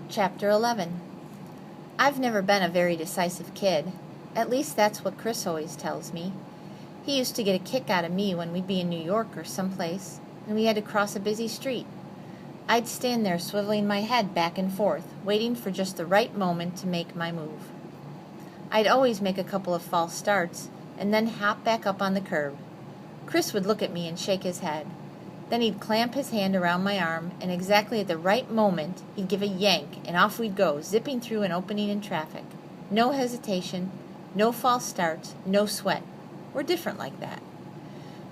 Chapter 11. I've never been a very decisive kid. At least that's what Chris always tells me. He used to get a kick out of me when we'd be in New York or someplace, and we had to cross a busy street. I'd stand there swiveling my head back and forth, waiting for just the right moment to make my move. I'd always make a couple of false starts, and then hop back up on the curb. Chris would look at me and shake his head. Then he'd clamp his hand around my arm, and exactly at the right moment, he'd give a yank, and off we'd go, zipping through an opening in traffic. No hesitation, no false starts, no sweat. We're different like that.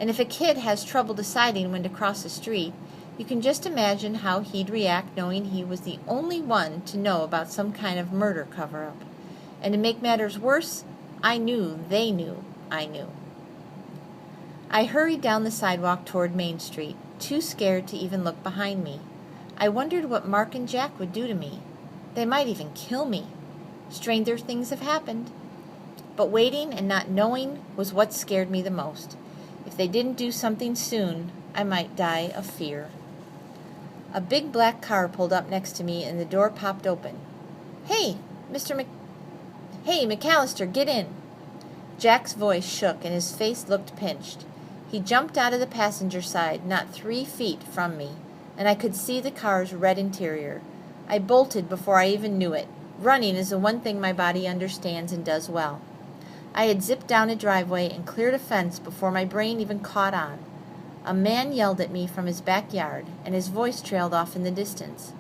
And if a kid has trouble deciding when to cross a street, you can just imagine how he'd react knowing he was the only one to know about some kind of murder cover-up. And to make matters worse, I knew they knew I knew. I hurried down the sidewalk toward Main Street, too scared to even look behind me. I wondered what Mark and Jack would do to me. They might even kill me. Stranger things have happened. But waiting and not knowing was what scared me the most. If they didn't do something soon, I might die of fear. A big black car pulled up next to me and the door popped open. Hey, McAllister, get in. Jack's voice shook and his face looked pinched. He jumped out of the passenger side not 3 feet from me, and I could see the car's red interior. I bolted before I even knew it. Running is the one thing my body understands and does well. I had zipped down a driveway and cleared a fence before my brain even caught on. A man yelled at me from his backyard, and his voice trailed off in the distance.